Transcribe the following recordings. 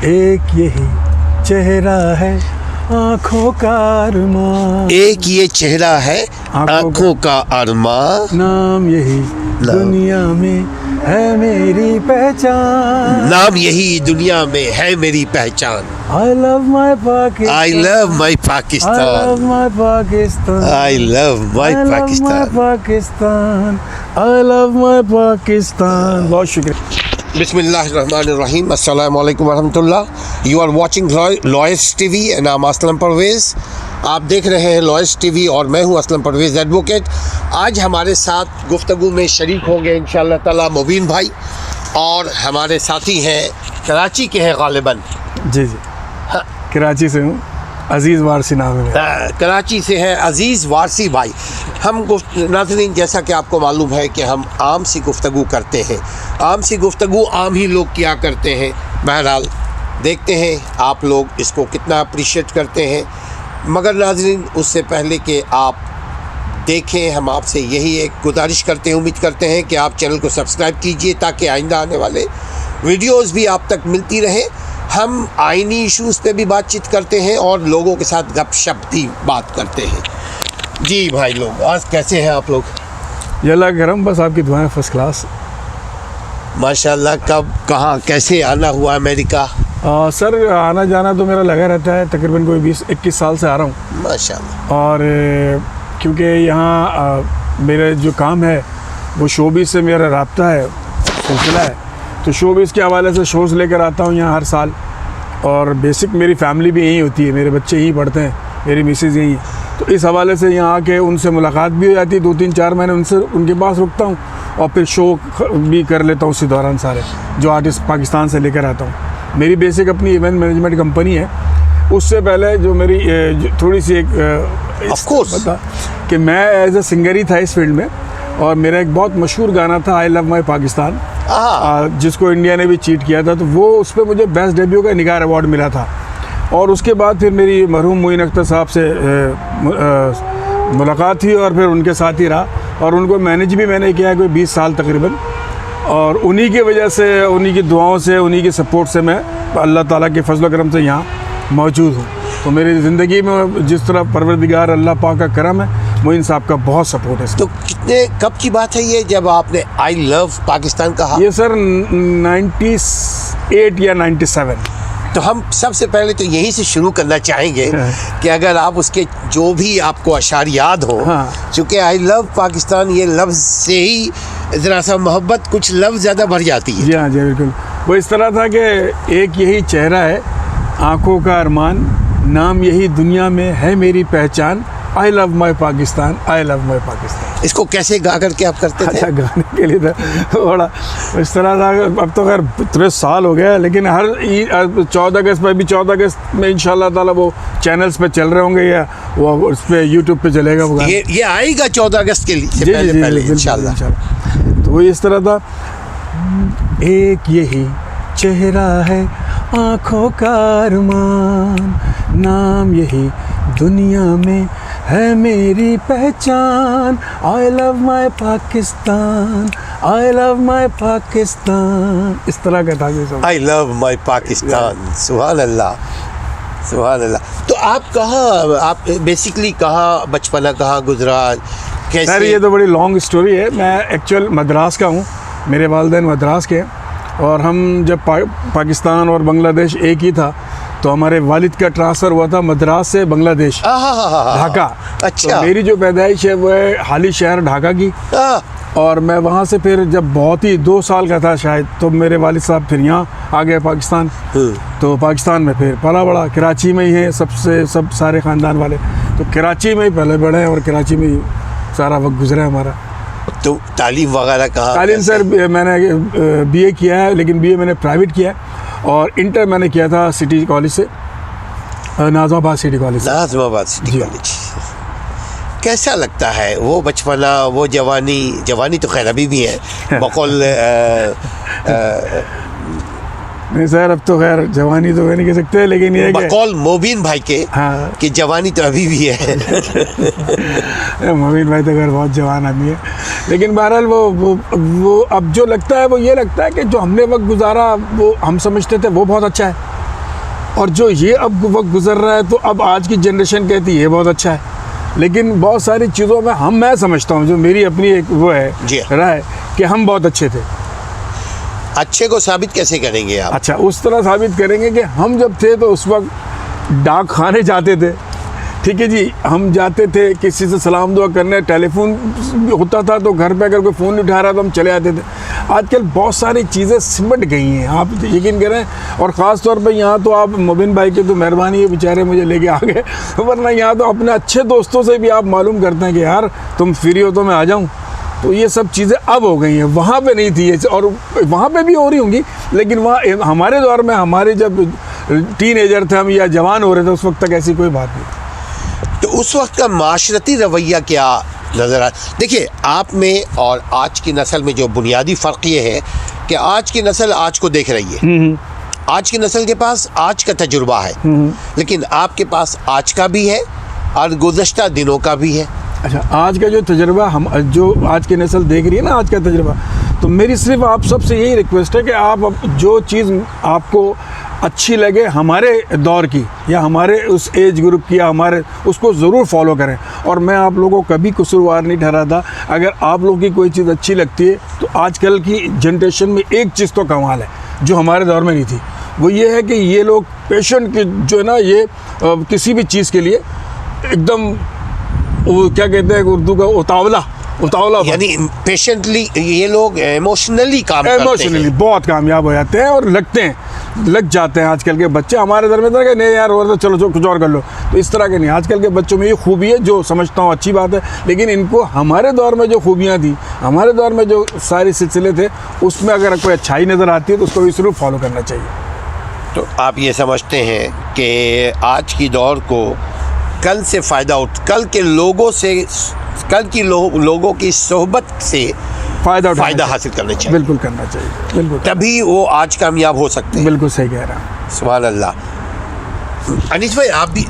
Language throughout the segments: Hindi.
एक यही चेहरा है आँखों का अरमां, एक ये चेहरा है आँखों का अरमां, नाम यही दुनिया में है मेरी पहचान, नाम यही दुनिया में है मेरी पहचान। I love my Pakistan, I love my I love Pakistan, my Pakistan, I love my I love my Pakistan। Pakistan, I love my Pakistan। बहुत शुक्रिया। Bismillahirrahmanirrahim। Assalamu alaikum warahmatullah। You are watching Lois TV and I'm Aslam Parvez. आप देख रहे हैं लॉयस टीवी और मैं हूं असलम परवेज़ एडवोकेट। आज हमारे साथ गुफ्तगू में शरीक होंगे इंशाअल्लाह ताला मुबीन भाई, और हमारे साथी हैं कराची के हैं गालिबन। जी जी, हाँ। कराची से हूँ, अज़ीज़ वारसी नाम है मेरा। कराची से हैं अज़ीज़ वारसी भाई। हम नाज़रीन, जैसा कि आपको मालूम है कि हम आम सी गुफ्तगू करते हैं, आम सी गुफ्तगू आम ही लोग किया करते हैं। बहरहाल देखते हैं आप लोग इसको कितना अप्रिशिएट करते हैं। मगर नाज़रीन, उससे पहले कि आप देखें, हम आपसे यही एक गुजारिश करते हैं, उम्मीद करते हैं कि आप चैनल को सब्सक्राइब कीजिए ताकि आइंदा आने वाले वीडियोस भी आप तक मिलती रहे। हम आइनी इश्यूज़ पे भी बातचीत करते हैं और लोगों के साथ गपशप भी बात करते हैं। जी भाई लोग, आज कैसे हैं आप लोग? ये अल्लाह का करम, बस आपकी दुआएं फर्स्ट क्लास। माशाल्लाह। कब कहाँ कैसे आना हुआ अमेरिका? सर, आना जाना तो मेरा लगा रहता है, तकरीबन कोई 20-21 साल से आ रहा हूँ। माशाल्लाह। और क्योंकि यहाँ मेरा जो काम है वो शोबिज़ से मेरा राब्ता है, सिलसिला है, तो शोबिज़ के हवाले से शोज़ लेकर आता हूँ यहाँ हर साल। और बेसिक मेरी फैमिली भी यहीं होती है, मेरे बच्चे यहीं पढ़ते हैं, मेरी मिसेज़ यहीं, तो इस हवाले से यहाँ आके उनसे मुलाकात भी हो जाती है। 2-3-4 महीने उनके पास रुकता हूँ और फिर शो भी कर लेता हूँ उसी दौरान, सारे जो आर्टिस्ट पाकिस्तान से लेकर आता हूँ। मेरी बेसिक अपनी इवेंट मैनेजमेंट कंपनी है। उससे पहले जो मेरी थोड़ी सी एक ऑफ कोर्स बता कि मैं एज ए सिंगर ही था इस फील्ड में, और मेरा एक बहुत मशहूर गाना था आई लव माई पाकिस्तान, जिसको इंडिया ने भी चीट किया था, तो वो उस पर मुझे बेस्ट डेब्यू का निगार अवार्ड मिला था। और उसके बाद फिर मेरी मरहूम मोइन अख्तर साहब से मुलाकात हुई और फिर उनके साथ ही रहा, और उनको मैनेज भी मैंने किया कोई 20 साल तकरीबन। और उन्हीं की वजह से, उन्हीं की दुआओं से, उन्हीं की सपोर्ट से मैं अल्लाह ताला के फजल करम से यहाँ मौजूद हूँ। तो मेरी ज़िंदगी में जिस तरह परवरदिगार अल्लाह पाक का करम है, मोइन साहब का बहुत सपोर्ट है। तो कितने कब की बात है ये जब आपने आई लव पाकिस्तान कहा? ये सर 98 या 97। तो हम सबसे पहले तो यहीं से शुरू करना चाहेंगे कि अगर आप उसके जो भी आपको अशार याद हो, चूँकि आई लव पाकिस्तान ये लफ्ज़ से ही ज़रा सा मोहब्बत कुछ लफ्ज़ ज़्यादा भर जाती है। जी हाँ जी, बिल्कुल। वो इस तरह था कि एक यही चेहरा है आँखों का अरमान, नाम यही दुनिया में है मेरी पहचान, I love my Pakistan, I love my Pakistan. इसको कैसे गा करके आप करते थे? अच्छा, गाने के लिए था थोड़ा इस तरह था। अब तो खैर 30 साल हो गया, लेकिन हर 14 अगस्त पर भी, 14 अगस्त में इंशाल्लाह ताला वो चैनल्स पे चल रहे होंगे या वो उस पर यूट्यूब पे चलेगा वो गाना। ये आएगा 14 अगस्त के लिए जी, पहले इंशाल्लाह। तो वो इस तरह था, एक यही चेहरा है आँखों का अरमान, नाम यही दुनिया में है मेरी पहचान, I love my Pakistan, I love my Pakistan. इस तरह का था ये सब। I love my Pakistan. सुभान अल्लाह, सुभान अल्लाह। तो आप कहाँ, आप बेसिकली कहाँ बचपना कहाँ गुजरा, कैसे? सर, ये तो बड़ी लॉन्ग स्टोरी है। मैं एक्चुअल मद्रास का हूँ, मेरे वालिदैन मद्रास के हैं, और हम जब पाकिस्तान और बांग्लादेश एक ही था, तो हमारे वालिद का ट्रांसफ़र हुआ था मद्रास से बांग्लादेश, ढाका। अच्छा। तो मेरी जो पैदाइश है वो है हाली शहर ढाका की, और मैं वहाँ से फिर जब बहुत ही 2 साल का था शायद, तो मेरे वालिद साहब फिर यहाँ आ गए पाकिस्तान। तो पाकिस्तान में फिर पला बड़ा, कराची में ही है सब सारे ख़ानदान वाले, तो कराची में ही पले बड़े हैं और कराची में ही सारा वक्त गुजरा है हमारा। तो तालीम वगैरह कहाँ? तालीम सर, मैंने बीए किया है, लेकिन बीए मैंने प्राइवेट किया है, और इंटर मैंने किया था सिटी कॉलेज से, Nazimabad city college. Nazimabad city college. कैसा लगता है वो बचपना, वो जवानी तो खैर अभी भी है बकौल नहीं सर, अब तो खैर जवानी तो नहीं कह सकते, लेकिन ये बकौल मोबिन भाई के, हाँ, कि जवानी तो अभी भी है। मोबिन भाई तो खैर बहुत जवान आदमी है, लेकिन बहरहाल वो अब जो लगता है वो ये लगता है कि जो हमने वक्त गुजारा वो हम समझते थे वो बहुत अच्छा है, और जो ये अब वक्त गुजर रहा है, तो अब आज की जनरेशन कहती है ये बहुत अच्छा है, लेकिन बहुत सारी चीज़ों में मैं समझता हूँ, जो मेरी अपनी एक वो है जी। राय, कि हम बहुत अच्छे थे। अच्छे को साबित कैसे करेंगे आप? अच्छा, उस तरह साबित करेंगे कि हम जब थे तो उस वक्त डाक खाने जाते थे, ठीक है जी, हम जाते थे किसी से सलाम दुआ करने, टेलीफोन होता था तो घर पे अगर कोई फ़ोन नहीं उठा रहा तो हम चले आते थे। आजकल बहुत सारी चीज़ें सिमट गई हैं, आप यकीन करें। और ख़ास तौर पे यहाँ तो आप मोबिन भाई की तो मेहरबानी है, बेचारे मुझे लेके आ गए, वरना यहाँ तो अपने अच्छे दोस्तों से भी आप मालूम करते हैं कि यार तुम फ्री हो तो मैं आ जाऊँ। तो ये सब चीज़ें अब हो गई हैं, वहाँ पे नहीं थी ये, और वहाँ पे भी हो रही होंगी, लेकिन वहाँ हमारे दौर में, हमारे जब टीनेजर थे हम या जवान हो रहे थे, उस वक्त तक ऐसी कोई बात नहीं। तो उस वक्त का माशरती रवैया क्या नज़र आ? देखिए, आप में और आज की नस्ल में जो बुनियादी फ़र्क ये है कि आज की नस्ल आज को देख रही है, आज की नस्ल के पास आज का तजुर्बा है, लेकिन आपके पास आज का भी है और गुज़श्ता दिनों का भी है। अच्छा, आज का जो तजुर्बा हम जो आज की नस्ल देख रही है ना, आज का तजुर्बा, तो मेरी सिर्फ आप सबसे यही रिक्वेस्ट है कि आप जो चीज़ आपको अच्छी लगे हमारे दौर की या हमारे उस एज ग्रुप की, या हमारे, उसको ज़रूर फॉलो करें। और मैं आप लोगों को कभी कसूरवार नहीं ठहराता। अगर आप लोगों की कोई चीज़ अच्छी लगती है तो आजकल की जनरेशन में एक चीज़ तो कमाल है जो हमारे दौर में नहीं थी, वो ये है कि ये लोग पेशेंट के जो है ना, ये किसी भी चीज़ के लिए एकदम, वो क्या कहते हैं उर्दू का, उतावला यानी पेशेंटली ये लोग इमोशनली इमोशनली बहुत कामयाब हो जाते हैं और लग जाते हैं। आजकल के बच्चे, हमारे दर में तो नहीं यार, और तो चलो कुछ और कर लो, तो इस तरह के नहीं। आजकल के बच्चों में ये खूबी है जो समझता हूँ अच्छी बात है, लेकिन इनको हमारे दौर में जो खूबियाँ थी, हमारे दौर में जो सारे सिलसिले थे, उसमें अगर कोई अच्छाई नज़र आती है तो उसको भी ज़रूर फॉलो करना चाहिए। तो आप ये समझते हैं कि आज की दौर को कल से फ़ायदा कल के लोगों से, कल की लोगों की सोहबत से फ़ायदा हासिल करना चाहिए? बिल्कुल करना चाहिए, बिल्कुल, तभी वो आज कामयाब हो सकते हैं। बिल्कुल सही कह रहा हूँ। सुभान अल्लाह। अनीस भाई, आप भी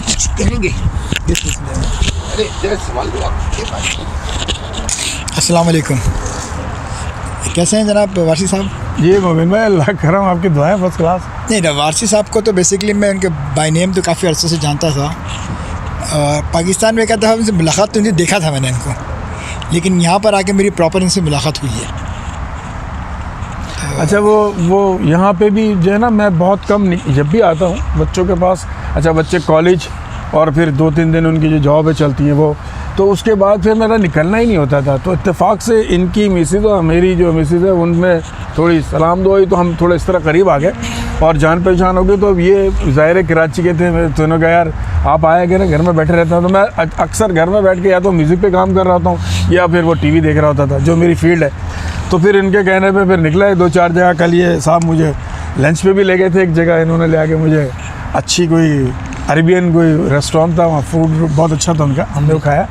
कुछ कहेंगे? अरे जरा सवाल दो आप। अस्सलाम वालेकुम, कैसे हैं जनाब वारसी साहब? जी मोमिन भाई, अल्लाह करम, आपकी दुआएं फर्स्ट क्लास। नहीं, वारसी साहब को तो बेसिकली मैं उनके बाय नेम तो काफ़ी अर्से से जानता था। पाकिस्तान में एक दफ़ा उनसे मुलाकात तो देखा था मैंने इनको, लेकिन यहाँ पर आके मेरी प्रॉपर इनसे मुलाकात हुई है। अच्छा, वो यहाँ पे भी जो है ना, मैं बहुत कम जब भी आता हूँ बच्चों के पास, अच्छा बच्चे कॉलेज और फिर 2-3 दिन उनकी जो जॉब है चलती है वो, तो उसके बाद फिर मेरा निकलना ही नहीं होता था। तो इत्तेफाक से इनकी मिसेज़ और मेरी जो मिसेज़ है उनमें थोड़ी सलाम दुआ हुई, तो हम थोड़े इस तरह करीब आ गए और जान पहचान हो गई। तो अब ये ज़ाहिर कराची के थे, मैं तो उन्होंने कहा यार आप आए कि ना, घर में बैठे रहता हूँ। तो मैं अक्सर घर में बैठ के या तो म्यूज़िक पे काम कर रहा होता हूँ या फिर वो टीवी देख रहा होता था, जो मेरी फील्ड है। तो फिर इनके कहने पे फिर निकला है 2-4 जगह। कल ये साहब मुझे लंच पे भी ले गए थे एक जगह, इन्होंने ले आके मुझे अच्छी कोई अरेबियन कोई रेस्टोरेंट था, वहाँ फूड बहुत अच्छा था उनका, हमने वो खाया।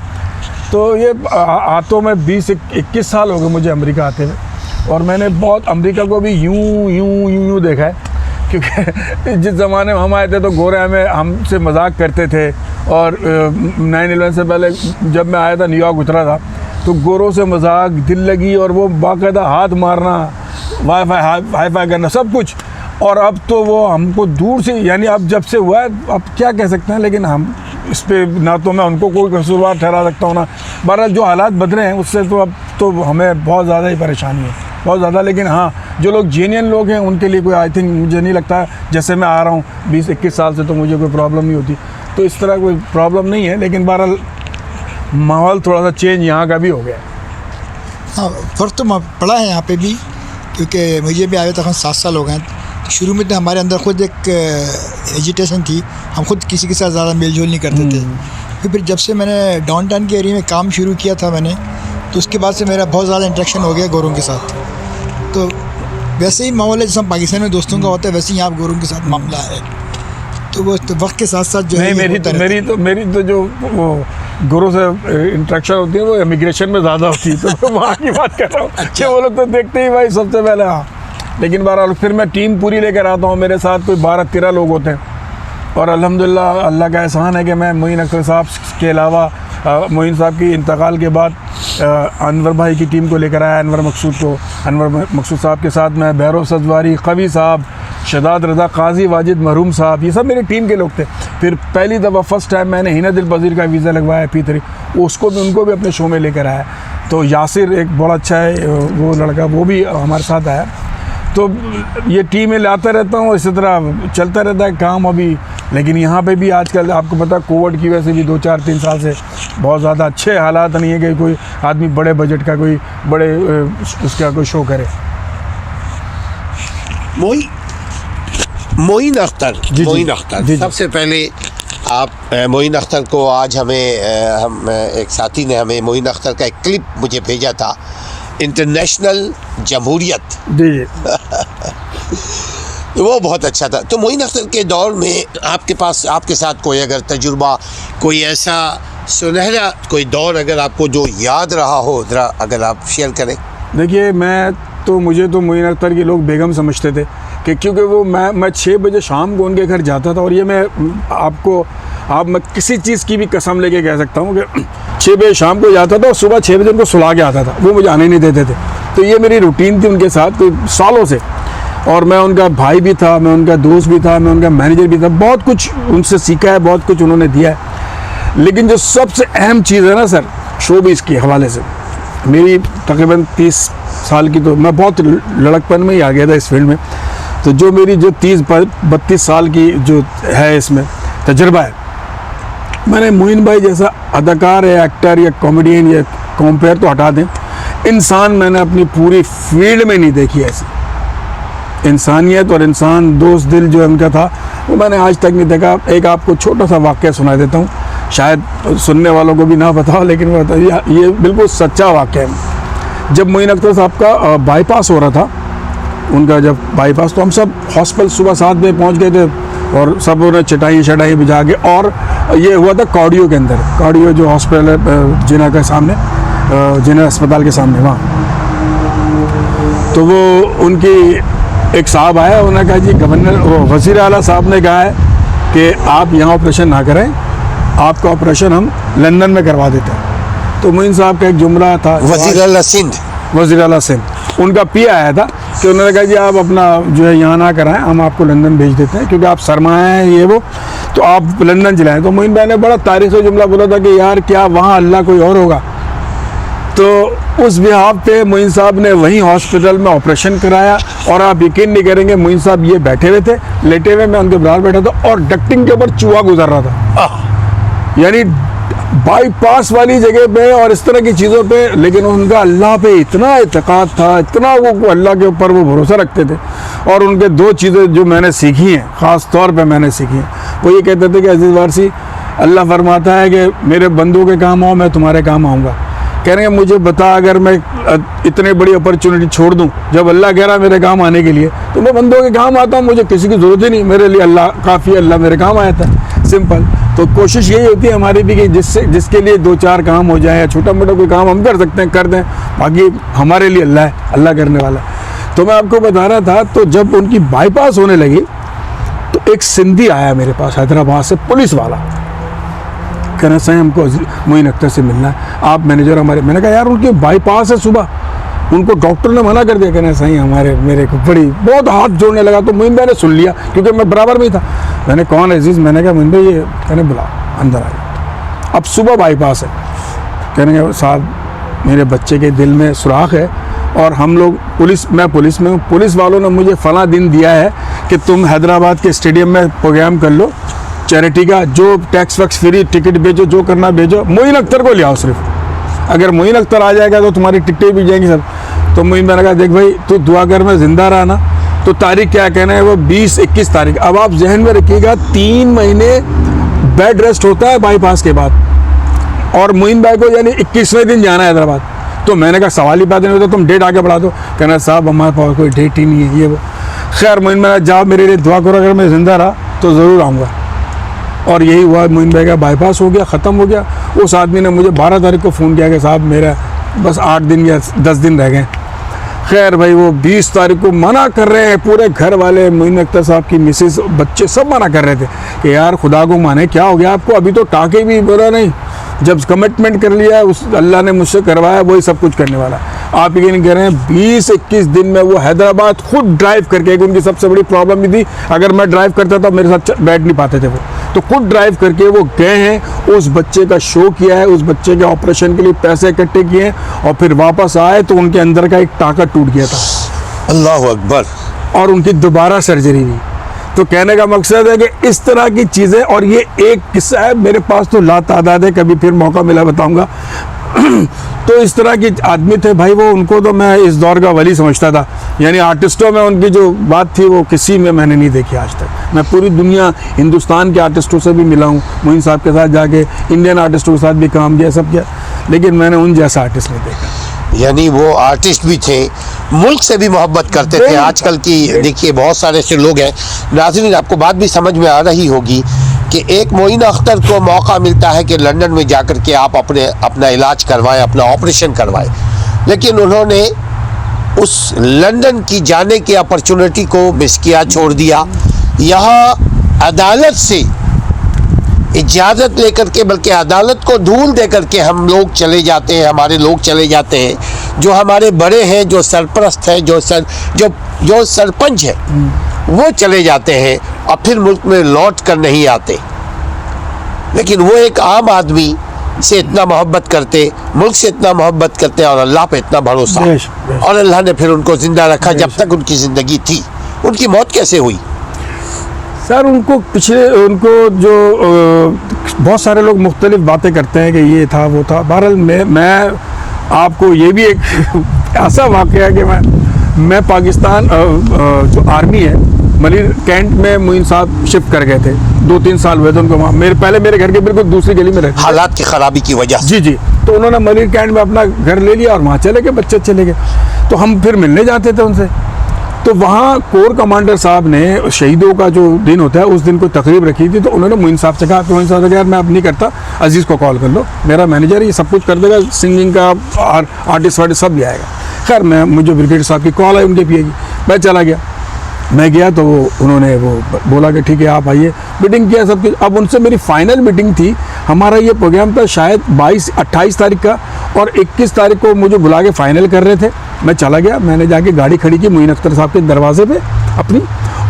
तो ये आतों में 20-21 साल हो गए मुझे अमेरिका आते हुए, और मैंने बहुत अमेरिका को भी यूं देखा है, क्योंकि जिस ज़माने में हम आए थे तो गोरे हमें हमसे मजाक करते थे। और 9/11 से पहले जब मैं आया था, न्यूयॉर्क उतरा था, तो गोरों से मजाक, दिल लगी, और वो बाकायदा हाथ मारना, हाई फाई करना, सब कुछ। और अब तो वो हमको दूर से, यानी अब जब से हुआ है, अब क्या कह सकते हैं, लेकिन हम इस पर ना तो मैं उनको कोई कसूरवार ठहरा सकता हूँ ना। बहरहाल जो हालात बदले हैं उससे तो अब तो हमें बहुत ज़्यादा ही परेशानी है, बहुत ज़्यादा। लेकिन हाँ, जो लोग जेन्युइन लोग हैं उनके लिए कोई, आई थिंक, मुझे नहीं लगता, जैसे मैं आ रहा हूँ 20-21 साल से, तो मुझे कोई प्रॉब्लम नहीं होती। तो इस तरह कोई प्रॉब्लम नहीं है, लेकिन बहरहाल माहौल थोड़ा सा चेंज यहाँ का भी हो गया। हाँ, फ़र्क तो पड़ा है यहाँ पे भी, क्योंकि मुझे भी आए तक 7 साल हो गए। शुरू में तो हमारे अंदर ख़ुद एक एजिटेशन थी, हम खुद किसी के साथ ज़्यादा मेलजोल नहीं करते थे। फिर जब से मैंने डाउन टाउन के एरिया में काम शुरू किया था मैंने, तो उसके बाद से मेरा बहुत ज़्यादा इंटरेक्शन हो गया गोरों के साथ। तो वैसे ही माहौल है जैसे पाकिस्तान में दोस्तों का होता है, वैसे ही यहाँ गोरों के साथ मामला है। तो वो तो वक्त के साथ साथ जो है, मेरी तो जो वो गोरों से इंटरेक्शन होती है वो इमिग्रेशन में ज़्यादा होती है, तो वहाँ की बात कर रहा हूँ। अच्छा, वो लोग तो देखते ही भाई सबसे पहले। हाँ, लेकिन बहरहाल फिर मैं टीम पूरी लेकर आता हूँ, मेरे साथ कोई 12-13 लोग होते हैं, और अल्हम्दुलिल्लाह अल्लाह का एहसान है कि मैं मोइन अख्तर साहब के अलावा मोइन साहब की इंतकाल के बाद अनवर भाई की टीम को लेकर आया, अनवर मकसूद साहब के साथ मैं, भैरव सजवारी, कवि साहब, शदाद रज़ा, काजी वाजिद मरहूम साहब, ये सब मेरी टीम के लोग थे। फिर पहली दफ़ा फर्स्ट टाइम मैंने हिना दिल पज़ीर का वीज़ा लगवाया P3, उसको भी उनको भी अपने शो में लेकर आया। तो यासिर एक बड़ा अच्छा है वो लड़का, वो भी हमारे साथ आया। तो ये टीमें लाता रहता हूँ, इसी तरह चलता रहता है काम अभी। लेकिन यहाँ पे भी आजकल आपको पता है कोविड की वजह से भी 2-4-3 साल से बहुत ज़्यादा अच्छे हालात नहीं है कि कोई आदमी बड़े बजट का कोई बड़े उसका कोई शो करे। मोइन अख्तर, जी, मोइन अख्तर, जी। सबसे पहले आप मोइन अख्तर को आज हम एक साथी ने हमें मोइन अख्तर का एक क्लिप मुझे भेजा था, इंटरनेशनल जमहूरियत, जी वो बहुत अच्छा था। तो मोइन अख्तर के दौर में आपके पास, आपके साथ कोई अगर तजुर्बा, कोई ऐसा सुनहरा कोई दौर अगर आपको जो याद रहा हो, ज़रा अगर आप शेयर करें। देखिए मुझे तो मोइन अख्तर के लोग बेगम समझते थे कि क्योंकि वो मैं 6 बजे शाम को उनके घर जाता था। और ये मैं किसी चीज़ की भी कसम लेके कह सकता हूँ कि 6 बजे शाम को जाता था और सुबह 6 बजे उनको सुला के आता था, वो मुझे आने नहीं देते थे। तो ये मेरी रूटीन थी उनके साथ तो सालों से। और मैं उनका भाई भी था, मैं उनका दोस्त भी था, मैं उनका मैनेजर भी था। बहुत कुछ उनसे सीखा है, बहुत कुछ उन्होंने दिया है। लेकिन जो सबसे अहम चीज़ है ना सर, शोबिज़ के हवाले से, मेरी तकरीबन 30 साल की, तो मैं बहुत लड़कपन में ही आ गया था इस फील्ड में। तो जो मेरी जो 30-32 साल की जो है इसमें तजर्बा है, मैंने मोइन भाई जैसा अदाकार या एक्टर या कॉमेडियन या कंपेयर तो हटा दें, इंसान मैंने अपनी पूरी फील्ड में नहीं देखी ऐसी। इंसानियत और इंसान दोस्त दिल जो उनका था वो मैंने आज तक नहीं देखा। एक आपको छोटा सा वाक़या सुना देता हूँ, शायद सुनने वालों को भी ना पता हो, लेकिन ये बिल्कुल सच्चा वाक़या है। जब मोइन अख्तर साहब का बाईपास हो रहा था, उनका जब बाईपास, तो हम सब हॉस्पिटल सुबह 7 बजे पहुँच गए थे और सब उन्हें चटाई बिछा के, और ये हुआ था कार्डियो के अंदर, कार्डियो जो हॉस्पिटल है जिना के सामने, जिना अस्पताल के सामने वहाँ। तो वो उनकी एक साहब आया, उन्होंने कहा जी गवर्नर वज़ीर आला साहब ने कहा है कि आप यहाँ ऑपरेशन ना करें, आपका ऑपरेशन हम लंदन में करवा देते हैं। तो मोइन साहब का एक जुमला था, वज़ीर आला सिंध, उनका पिया आया था कि उन्होंने कहा जी आप अपना जो है यहाँ ना कराएं, हम आपको लंदन भेज देते हैं क्योंकि आप सरमाया हैं ये वो, तो आप लंदन चलाएं। तो मोइन भाई ने बड़ा तारीख़ी जुमला बोला था कि यार क्या वहाँ अल्लाह कोई और होगा। तो उस बिहाफ पे मोइन साहब ने वहीं हॉस्पिटल में ऑपरेशन कराया। और आप यकीन नहीं करेंगे, मोइन साहब ये बैठे हुए थे, लेटे हुए, मैं उनके बराबर बैठा था और डक्टिंग के ऊपर चूहा गुजर रहा था, यानी बाईपास वाली जगह पे और इस तरह की चीज़ों पे। लेकिन उनका अल्लाह पे इतना इत्क़ाद था, इतना वो अल्लाह के ऊपर वो भरोसा रखते थे। और उनके 2 चीज़ें जो मैंने सीखी हैं, ख़ास तौर पे मैंने सीखी हैं, वो ये कहते थे कि अज़ीज़ वारसी, अल्लाह फरमाता है कि मेरे बंदों के काम आओ, मैं तुम्हारे काम आऊँगा। कह रहे हैं मुझे बता, अगर मैं इतने बड़ी अपॉर्चुनिटी छोड़ दूं, जब अल्लाह कह रहा है मेरे काम आने के लिए, तो मैं बंदों के काम आता हूं, मुझे किसी की ज़रूरत ही नहीं, मेरे लिए अल्लाह काफ़ी, अल्लाह मेरे काम आया था, सिंपल। तो कोशिश यही होती है हमारी भी कि जिसके लिए 2-4 काम हो जाए या छोटा मोटा कोई काम हम कर सकते हैं कर दें, बाकी हमारे लिए अल्लाह है, अल्लाह करने वाला। तो मैं आपको बता रहा था, तो जब उनकी बाईपास होने लगी तो एक सिंधी आया मेरे पास हैदराबाद से, पुलिस वाला, कहना सही हमको मोइन अख्तर से मिलना है, आप मैनेजर हमारे। मैंने कहा यार उनके बाईपास है, सुबह उनको डॉक्टर ने मना कर दिया, कहना सही मेरे को बहुत हाथ जोड़ने लगा। तो मोइन भाई ने सुन लिया क्योंकि मैं बराबर में ही था। मैंने कौन अजीज़, मैंने कहा मोइन भाई ये, कहने बुला अंदर आए। अब सुबह बाईपास है, कहने साहब मेरे बच्चे के दिल में सुराख है और हम लोग मैं पुलिस में हूँ, पुलिस वालों ने मुझे फ़लाँ दिन दिया है कि तुम हैदराबाद के स्टेडियम में प्रोग्राम कर लो चैरिटी का, जो टैक्स वैक्स फ्री, टिकट भेजो, जो करना भेजो, मोइन अख्तर को ले आओ सिर्फ। अगर मोइन अख्तर आ जाएगा तो तुम्हारी टिकटें भी जाएंगी सब। तो मोइन मैंने कहा देख भाई तू दुआ कर मैं ज़िंदा रहा ना। तो तारीख क्या कहना है, वो 20-21 तारीख। अब आप जहन में रखिएगा 3 महीने बेड रेस्ट होता है बाईपास के बाद, और मोइन भाई को यानी 21वें दिन जाना है हैदराबाद। तो मैंने कहा सवाल ही पैदा नहीं होता, तुम डेट आगे बढ़ा दो। कहना साहब हमारे पास कोई डेट ही नहीं है ये वो। खैर मोइन मैंने जाओ मेरे लिए दुआ करो, अगर मैं ज़िंदा रहा तो ज़रूर आऊँगा। और यही हुआ, मोइन भाई का बाईपास हो गया, ख़त्म हो गया। उस आदमी ने मुझे 12 तारीख को फ़ोन किया कि साहब मेरा बस 8 दिन या 10 दिन रह गए। खैर भाई वो 20 तारीख को मना कर रहे हैं, पूरे घर वाले, मोइन अख्तर साहब की मिसेस, बच्चे सब मना कर रहे थे कि यार खुदा को माने क्या हो गया आपको, अभी तो टाके भी बोला नहीं, जब कमिटमेंट कर लिया उस अल्लाह ने मुझसे करवाया वही सब कुछ करने वाला। आप यकीन करें 20-21 दिन में वो हैदराबाद खुद ड्राइव करके, एक उनकी सबसे बड़ी प्रॉब्लम भी थी, अगर मैं ड्राइव करता था मेरे साथ बैठ नहीं पाते थे वो, तो खुद ड्राइव करके वो गए हैं, उस बच्चे का शो किया है, उस बच्चे के ऑपरेशन के लिए पैसे इकट्ठे किए हैं और फिर वापस आए तो उनके अंदर का एक टाँका टूट गया था, अल्लाह अकबर, और उनकी दोबारा सर्जरी हुई। तो कहने का मकसद है कि इस तरह की चीज़ें, और ये एक किस्सा है मेरे पास तो लातादाद है, कभी फिर मौका मिला बताऊंगा। तो इस तरह के आदमी थे भाई वो, उनको तो मैं इस दौर का वली समझता था। यानी आर्टिस्टों में उनकी जो बात थी वो किसी में मैंने नहीं देखी आज तक। मैं पूरी दुनिया हिंदुस्तान के आर्टिस्टों से भी मिला हूँ, मोइन साहब के साथ जाके इंडियन आर्टिस्टों के साथ भी काम किया, सब किया, लेकिन मैंने उन जैसा आर्टिस्ट नहीं देखा। यानी वो आर्टिस्ट भी थे, मुल्क से भी मोहब्बत करते थे। आजकल की देखिए बहुत सारे ऐसे लोग हैं, नाज़रीन आपको बात भी समझ में आ रही होगी कि एक मोइन अख्तर को मौका मिलता है कि लंदन में जाकर के आप अपना इलाज करवाएं, अपना ऑपरेशन करवाएं, लेकिन उन्होंने उस लंदन की जाने की अपॉर्चुनिटी को मिस किया, छोड़ दिया। यहाँ अदालत से इजाज़त लेकर के, बल्कि अदालत को धूल दे करके हम लोग चले जाते हैं, हमारे लोग चले जाते हैं, जो हमारे बड़े हैं, जो सरपरस्त हैं, जो सरपंच है, वो चले जाते हैं और फिर मुल्क में लौट कर नहीं आते। लेकिन वो एक आम आदमी से इतना मोहब्बत करते, मुल्क से इतना मोहब्बत करते और अल्लाह पे इतना भरोसा, और अल्लाह ने फिर उनको ज़िंदा रखा जब तक उनकी ज़िंदगी थी। उनकी मौत कैसे हुई? सर उनको पिछले, उनको जो बहुत सारे लोग मुख्तलिफ बातें करते हैं कि ये था वो था। बहरहाल मैं आपको ये भी एक ऐसा वाक़या कि मैं पाकिस्तान जो आर्मी है मलिर कैंट में मोइन साहब शिफ्ट कर गए थे, 2-3 साल हुए थे उनको वहाँ। मेरे घर के बिल्कुल दूसरी गली में रहते, हालात की ख़राबी की वजह से। जी, तो उन्होंने मलिर कैंट में अपना घर ले लिया और वहाँ चले गए, बच्चे चले गए। तो हम फिर मिलने जाते थे उनसे। तो वहाँ कोर कमांडर साहब ने शहीदों का जो दिन होता है उस दिन कोई तकरीब रखी थी, तो उन्होंने मोइन साहब से कहा, तो मोइन साहब ने कहा यार मैं अब नहीं करता, अजीज़ को कॉल कर लो, मेरा मैनेजर ये सब कुछ कर देगा, सिंगिंग का आर्टिस्ट वार्टिस्ट सब भी आएगा। खैर मुझे ब्रिगेड साहब की कॉल आई उनके पिए की, मैं चला गया। मैं गया तो उन्होंने वो बोला कि ठीक है आप आइए, मीटिंग किया सब कुछ। अब उनसे मेरी फाइनल मीटिंग थी, हमारा ये प्रोग्राम था शायद 28 तारीख का, और 21 तारीख को मुझे बुला के फाइनल कर रहे थे। मैं चला गया, मैंने जाके गाड़ी खड़ी की मोइन अख्तर साहब के दरवाजे पे अपनी,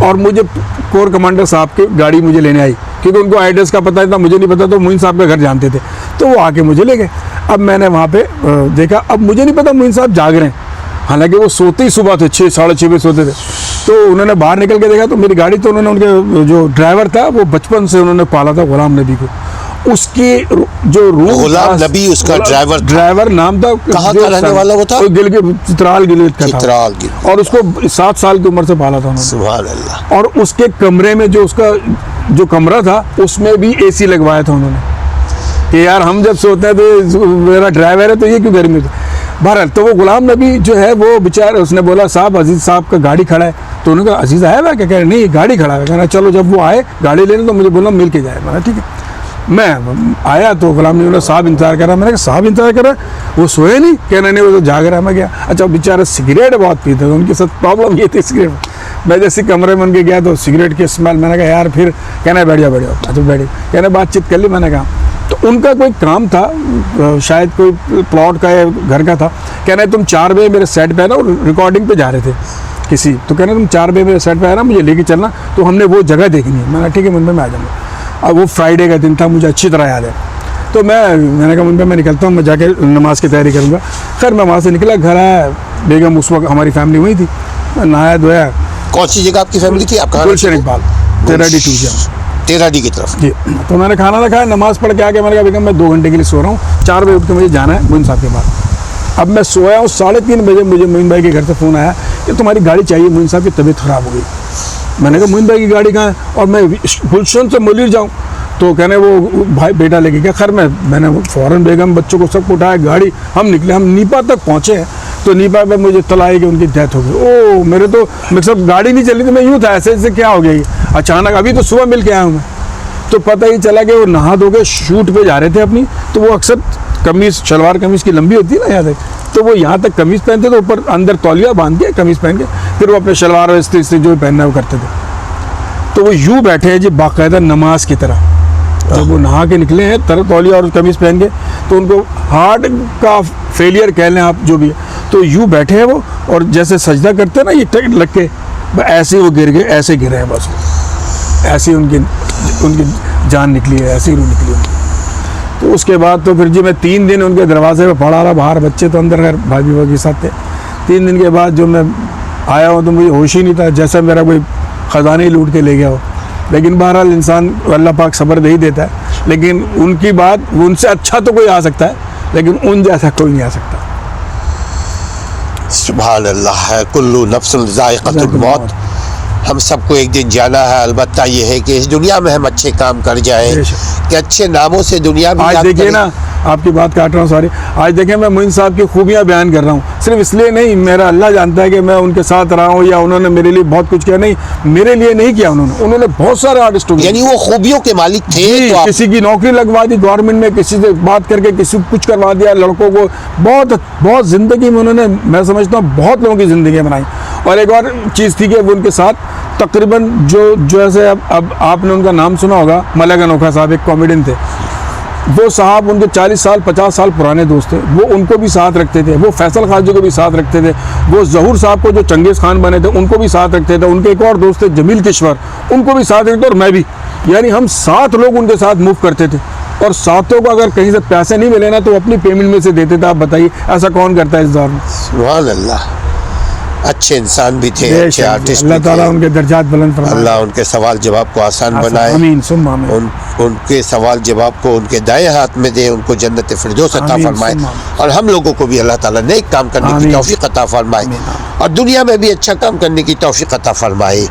और मुझे कोर कमांडर साहब की गाड़ी मुझे लेने आई, क्योंकि उनको एड्रेस का पता था, मुझे नहीं पता, तो मोइन साहब का घर जानते थे, तो वो आके मुझे ले गए। अब मैंने वहाँ पे देखा, अब मुझे नहीं पता मोइन साहब जाग रहे हैं, हालांकि वो सोते ही सुबह थे, 6-6:30 बजे सोते थे। तो उन्होंने बाहर निकल के देखा तो मेरी गाड़ी, तो उन्होंने, उनके जो ड्राइवर था वो बचपन से उन्होंने पाला था, गुलाम नबी को, उसकी जो रूम, गुलाम नबी उसका ड्राइवर नाम था। कहाँ का रहने वाला वो था? चित्राल गिलगित का चित्राल था, और उसको 7 साल की उम्र से पाला था उन्होंने। सुभान अल्लाह। और उसके कमरे में जो उसका जो कमरा था उसमें भी AC लगवाया था उन्होंने, कि यार हम जब सोते हैं तो मेरा ड्राइवर है तो ये क्यों गर्मी थी। बहरहाल तो वो गुलाम नबी जो है वो बेचारा, उसने बोला साहब अजीज़ साहब का गाड़ी खड़ा है, तो उन्होंने कहा अजीज़ आया हुआ क्या? कह रहे नहीं गाड़ी खड़ा है। कहना चलो जब वो आए गाड़ी लेने तो मुझे बोला मिल के जाए। मैंने ठीक है, मैं आया तो गुलाम नबी बोला साहब इंतजार कर रहा है। मैंने कहा साहब इंतजार कर रहा है, वो सोए नहीं? कहना नहीं वो तो जाग रहा है। मैं गया, अच्छा बेचारा सिगरेट बहुत पीते थे, उनके साथ प्रॉब्लम ये थी सिगरेट। मैं जैसे कमरे में उनके गया तो सिगरेट की स्मेल, मैंने कहा यार फिर, कहना बैठ जाओ। अच्छा बैठे, कहना बातचीत कर ली। मैंने कहा तो उनका कोई काम था, शायद कोई प्लॉट का या घर का था। कहना तुम 4 बजे मेरे सेट पे है ना, रिकॉर्डिंग पे जा रहे थे किसी, तो कहना तुम 4 बजे मेरे सेट पे है ना, मुझे लेके चलना, तो हमने वो जगह देखनी है। मैंने ठीक है मुंबई में आ जाऊँगा। अब वो फ्राइडे का दिन था, मुझे अच्छी तरह याद है। तो मैंने कहा मुंबई में निकलता हूँ, मैं जाके नमाज़ की तैयारी करूँगा। खैर मैं वहाँ से निकला, घर आया, बेगम उस वक्त हमारी फैमिली वहीं थी, मैं नहाया धोया। कौन सी जगह आपकी फैमिली थी? आपका गुलशन इकबाल, 13D टूजिया, 13D की तरफ। जी। तो मैंने खाना ना खाया, नमाज़ पढ़ के आके मैंने कहा बेगम मैं 2 घंटे के लिए सो रहा हूँ, 4 बजे उठ के मुझे जाना है मोइन साहब के पास। अब मैं सोया हूँ, 3:30 बजे मुझे मोइन भाई के घर से फ़ोन आया कि तुम्हारी गाड़ी चाहिए, मोइन साहब की तबीयत ख़राब हो गई। मैंने कहा मोइन भाई की गाड़ी कहाँ है, और मैं गुलशन से मलिर जाऊँ? तो कहने वो भाई बेटा लेके गया। खैर मैंने फ़ौरन बेगम बच्चों को सबको उठाया, गाड़ी हम निकले, हम नीपा तक पहुँचे हैं। तो नीपा पे मुझे तला आई कि उनकी डेथ हो गई। ओ मेरे तो सब गाड़ी नहीं चली, तो मैं यूँ था ऐसे क्या हो गया ये अचानक, अभी तो सुबह मिल के आया हूँ मैं। तो पता ही चला कि वो नहा धो के शूट पे जा रहे थे अपनी, तो वो अक्सर कमीज़, शलवार कमीज़ की लंबी होती है ना यहाँ तक, तो वो यहाँ तक कमीज़ पहनते थे, ऊपर अंदर तौलिया बांध के कमीज़ पहन के फिर वो अपने शलवार और इस्त्री जो पहनना है वो करते थे। तो वो यूँ बैठे हैं जी बाकायदा नमाज की तरह। जब वो नहा के निकले हैं तौलिया और कमीज़ पहन के, तो उनको हार्ट का फेलियर कह लें आप जो भी है, तो यूँ बैठे हैं वो, और जैसे सजदा करते हैं ना ये लग के, ऐसे वो गिर गए, ऐसे गिरे हैं बस, ऐसी उनकी जान निकली है, ऐसी रूह निकली है। तो उसके बाद तो फिर जी मैं 3 दिन उनके दरवाजे पे पड़ा रहा, बाहर बच्चे तो अंदर, खैर भाभी भाभी के साथ थे। 3 दिन के बाद जो मैं आया हूँ तो मुझे होश ही नहीं था, जैसा मेरा कोई ख़जाने ही लूट के ले गया हो। लेकिन बहरहाल इंसान, अल्लाह पाक सब्र दे ही देता है। लेकिन उनकी बात, उनसे अच्छा तो कोई आ सकता है, लेकिन उन जैसा कोई नहीं आ सकता। सुभान अल्लाह है, कुल्लू नफ्सुन ज़ाइक़तुल मौत। हम सबको एक दिन जाना है। अलबत्ता ये है कि इस दुनिया में हम अच्छे काम कर जाएं, कि अच्छे नामों से दुनिया भी आज याद देखिए करे। ना, आपकी बात काट रहा हूँ, सॉरी। आज देखिए मैं मोइन साहब की खूबियाँ बयान कर रहा हूँ, सिर्फ इसलिए नहीं, मेरा अल्लाह जानता है कि मैं उनके साथ रहा हूँ या उन्होंने मेरे लिए बहुत कुछ किया, नहीं, मेरे लिए नहीं किया उन्होंने बहुत सारे आर्टिस्टों, यानी वो खूबियों के मालिक थे। तो आप किसी की नौकरी लगवा दी गवर्नमेंट में, किसी से बात करके किसी को कुछ करवा दिया, लड़कों को बहुत बहुत ज़िंदगी में उन्होंने, मैं समझता हूँ बहुत लोगों की ज़िंदगी बनाई। और एक और चीज़ थी कि वो उनके साथ तकरीबन जो ऐसे अब आपने उनका नाम सुना होगा, मलक अनोखा साहब एक कॉमेडियन थे। वो साहब उनके 40 साल 50 साल पुराने दोस्त थे, वो उनको भी साथ रखते थे, वो फैसल खाजी को भी साथ रखते थे, वो ज़हूर साहब को जो चंगेज़ खान बने थे उनको भी साथ रखते थे, उनके एक और दोस्त थे जमील किश्वर, उनको भी साथ रखते, और मैं भी, यानी हम 7 लोग उनके साथ मूव करते थे। और सातों को अगर कहीं से पैसे नहीं मिले ना तो अपनी पेमेंट में से देते थे। आप बताइए ऐसा कौन करता है इस दौर में? सुभान अल्लाह, अच्छे इंसान भी थे, अच्छे आर्टिस्ट भी अल्लाह ताला थे। उनके दर्जात बुलंद फरमाए। अल्लाह उनके सवाल जवाब को आसान बनाए। आमीन सुम्मा आमीन। उनके सवाल जवाब को उनके दाएं हाथ में दे, उनको जन्नत फिरदौस अता आमीन, फरमाए। सुम्मा। और हम लोगों को भी अल्लाह ताला नेक काम करने की आमीन। तौफीक अता फरमाए, आमीन। और दुनिया में भी अच्छा काम करने की तौफीक अता फरमाए।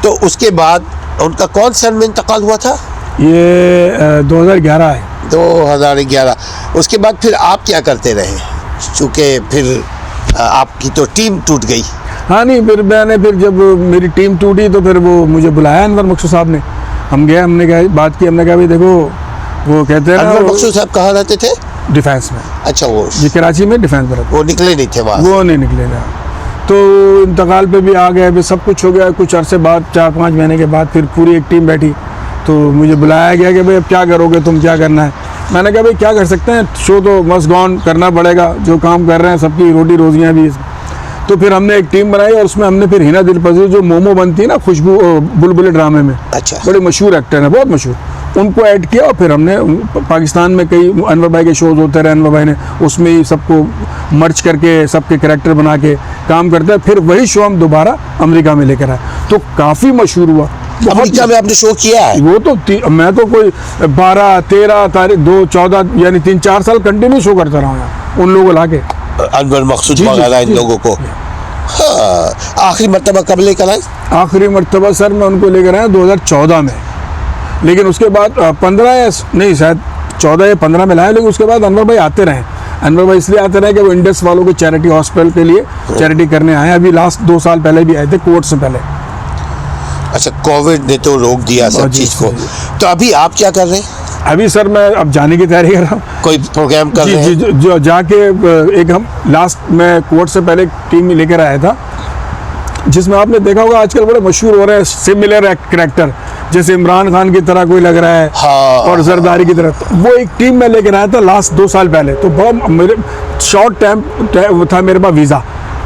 तो उसके बाद उनका कौन सन में इंतकाल हुआ था? ये 2011 है। 2011। उसके बाद फिर आप क्या करते रहे? चूँकि फिर आपकी तो टीम टूट गई। हाँ नहीं, फिर जब मेरी टीम टूटी तो फिर वो मुझे बुलाया अनवर मकसूद साहब ने, हम गए, हमने कहा, बात की, हमने कहा भाई देखो, वो कहते हैं अनवर ना, मकसूद साहब कहाँ रहते थे? डिफेंस में, अच्छा, वो जी कराची में डिफेंस में रहते, वो निकले नहीं थे वहाँ? वो नहीं निकलेगा। तो इंतकाल पे भी आ गए, फिर सब कुछ हो गया। कुछ अरसे बाद, 4-5 महीने के बाद फिर पूरी एक टीम बैठी, तो मुझे बुलाया गया कि भाई अब क्या करोगे तुम, क्या करना है? मैंने कहा भाई क्या कर सकते हैं, शो तो मस्ट गो ऑन करना पड़ेगा, जो काम कर रहे हैं सबकी रोटी रोजियाँ भी। तो फिर हमने एक टीम बनाई और उसमें हमने फिर हिना दिलपज़ीर, जो मोमो बनती है ना खुशबू बुलबुल ड्रामे में, अच्छा, बड़े मशहूर एक्टर हैं, बहुत मशहूर, उनको ऐड किया। और फिर हमने पाकिस्तान में कई अनवर भाई के शोज़ होते रहे, अनवर भाई ने उसमें ही सबको मर्ज करके सबके कैरेक्टर बना के काम करते हैं। फिर वही शो हम दोबारा अमेरिका में लेकर आए, तो काफ़ी मशहूर हुआ। अमेरिका में आपने शो किया है? वो तो मैं तो कोई 12, 13 तारीख 2, 14 यानी 3-4 साल कंटिन्यू शो करता रहा हूँ उन लोगों को लाके, अनवर मकसूद जी, वगैरह इन जी। लोगों को। हाँ, आखिरी मरतबा कब लेकर आए? आखिरी मरतबा सर मैं उनको लेकर आया 2014 में, लेकिन उसके बाद 15 या नहीं शायद 14 या 15 में लाया। लेकिन उसके बाद अनवर भाई आते रहे। अनवर भाई इसलिए आते रहे कि वो इंडस वालों को चैरिटी हॉस्पिटल के लिए चैरिटी करने आए। अभी लास्ट 2 साल पहले भी आए थे, कोविड से पहले। अच्छा, कोविड ने तो रोक दिया सब जी, चीज़ को। जी। तो अभी आप क्या कर रहे हैं? अभी सर मैं अब जाने की तैयारी कर रहा हूँ। कोई प्रोग्राम कर जी रहे जी, हैं? जो जाके एक हम लास्ट में कोर्ट से पहले टीम लेकर आया था, जिसमें आपने देखा होगा आजकल बड़े मशहूर हो रहे हैं सिमिलर कैरेक्टर, जैसे इमरान खान की तरह कोई लग रहा है, हाँ। और जरदारी की तरह। तो वो एक टीम में लेकर आया था लास्ट 2 साल पहले। तो बहुत मेरे शॉर्ट टाइम था मेरे पास वीज़ा,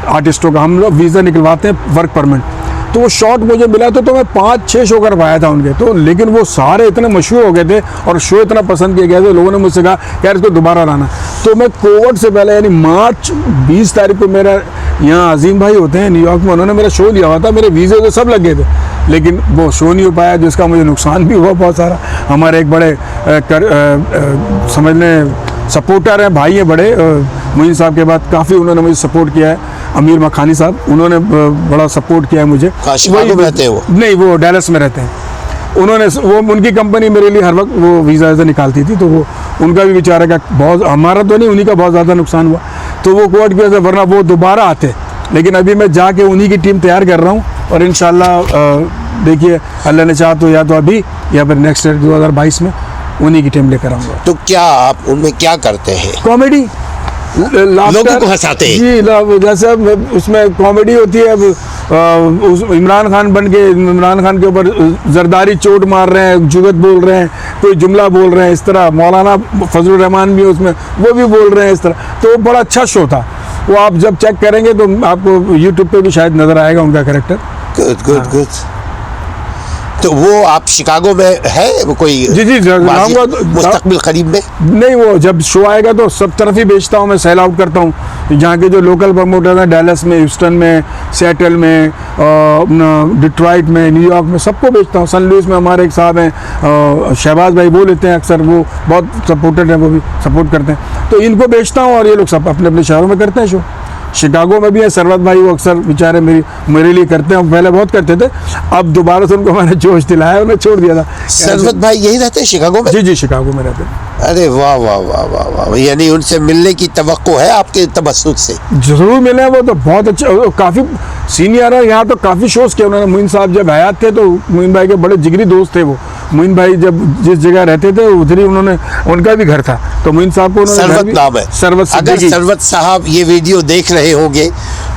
आर्टिस्टों का हम लोग वीज़ा निकलवाते हैं, वर्क परमिट। तो वो शॉट मुझे मिला तो मैं 5-6 शो कर पाया था उनके। तो लेकिन वो सारे इतने मशहूर हो गए थे और शो इतना पसंद किए गए थे, लोगों ने मुझसे कहा यार इसको दोबारा लाना। तो मैं कोविड से पहले यानी मार्च 20 तारीख को मेरा यहाँ अजीम भाई होते हैं न्यूयॉर्क में, उन्होंने मेरा शो लिया हुआ था, मेरे वीज़े तो सब लग गए थे, लेकिन वो शो नहीं हो पाया, जिसका मुझे नुकसान भी हुआ बहुत सारा। हमारे एक बड़े समझ लें सपोर्टर हैं, भाई हैं बड़े, मोइन साहब के बाद काफ़ी उन्होंने मुझे सपोर्ट किया है। अमीर मखानी साहब, उन्होंने बड़ा सपोर्ट किया है मुझे। शिकागो में रहते हैं वो? नहीं, वो डैलस में रहते हैं। उन्होंने वो उनकी कंपनी मेरे लिए हर वक्त वो वीज़ा ऐसा निकालती थी, तो वो उनका भी बेचारे का बहुत, हमारा तो नहीं, उन्हीं का बहुत ज़्यादा नुकसान हुआ। तो वो कोर्ट की वजह से, वरना वो दोबारा आते। लेकिन अभी मैं जाके उन्हीं की टीम तैयार कर रहा हूँ, और इंशाल्लाह देखिए अल्लाह ने चाहा तो या तो अभी या फिर नेक्स्ट 2022 में उन्हीं की टीम लेकर आऊँगा। तो क्या आप उनमें क्या करते हैं? कॉमेडी, लोगों को हंसाते हैं? जी, जैसे अब उसमें कॉमेडी होती है। अब इमरान खान बन के इमरान खान के ऊपर जरदारी चोट मार रहे हैं, जुगत बोल रहे हैं, कोई जुमला बोल रहे हैं इस तरह। मौलाना फजलुर रहमान भी उसमें, वो भी बोल रहे हैं इस तरह। तो बड़ा अच्छा शो था। वो आप जब चेक करेंगे तो आपको यूट्यूब पे भी शायद नज़र आएगा उनका कैरेक्टर। Good good good. तो वो आप शिकागो में है वो कोई? जी जी लाऊंगा मुस्तकबिल करीब में? नहीं, वो जब शो आएगा तो सब तरफ ही बेचता हूँ मैं, सेल आउट करता हूँ। जहाँ के जो लोकल प्रमोटर हैं, डैलस में, ह्यूस्टन में, सिएटल में, डिट्रॉइट में, न्यूयॉर्क में, सबको बेचता हूँ। सन लुइस में हमारे एक साहब हैं शहबाज भाई, वो लेते हैं अक्सर, वो बहुत सपोर्टेड हैं, वो भी सपोर्ट करते हैं। तो इनको बेचता हूँ और ये लोग सब अपने अपने शहरों में करते हैं शो। शिकागो में भी है सरवत भाई, वो अक्सर बेचारे मेरे लिए करते हैं, पहले बहुत करते थे, अब दोबारा से उनको मैंने जोश दिलाया, उन्हें छोड़ दिया था। सरवत भाई यही रहते हैं शिकागो में? जी जी शिकागो में रहते हैं। अरे वाह वाह वाह वाह वाह, यानी उनसे मिलने की तवक्को है आपके तबस्सुत से? जरूर मिले, वो तो बहुत अच्छे, काफ़ी सीनियर है, यहाँ तो काफ़ी शोज़ किए उन्होंने। मोइन साहब जब हयात थे तो मोइन भाई के बड़े जिगरी दोस्त थे वो। मोइन भाई जब जिस जगह रहते थे उधर ही उन्होंने, उनका भी घर था, तो मोइन साहब को उन्होंने सरवत नाम है। सरवत। अगर सरवत साहब ये वीडियो देख रहे होंगे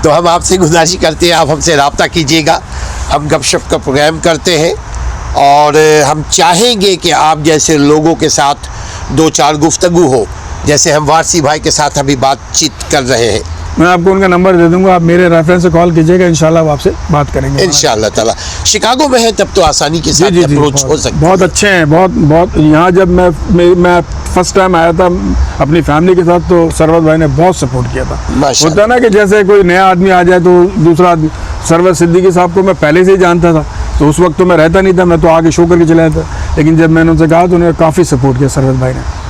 तो हम आपसे गुजारिश करते हैं आप हमसे रब्ता कीजिएगा। हम गपशप का प्रोग्राम करते हैं और हम चाहेंगे कि आप जैसे लोगों के साथ दो चार गुफ्तगू हो, जैसे हम वारसी भाई के साथ अभी बातचीत कर रहे हैं। मैं आपको उनका नंबर दे दूंगा, आप मेरे रेफरेंस से कॉल कीजिएगा, इंशाल्लाह वो आपसे बात करेंगे। इंशाल्लाह ताला। शिकागो में है तब तो आसानी के साथ अप्रोच हो सकती है। बहुत अच्छे हैं, बहुत बहुत। यहाँ जब मैं फर्स्ट टाइम आया था अपनी फैमिली के साथ तो सरवत भाई ने बहुत सपोर्ट किया था। होता है ना कि जैसे कोई नया आदमी आ जाए तो दूसरा आदमी, सरवत सिद्दीकी साहब को मैं पहले से ही जानता था, तो उस वक्त तो मैं रहता नहीं था, मैं तो आगे शो करके चला था, लेकिन जब मैंने उनसे कहा तो उन्होंने काफ़ी सपोर्ट किया सरवत भाई ने।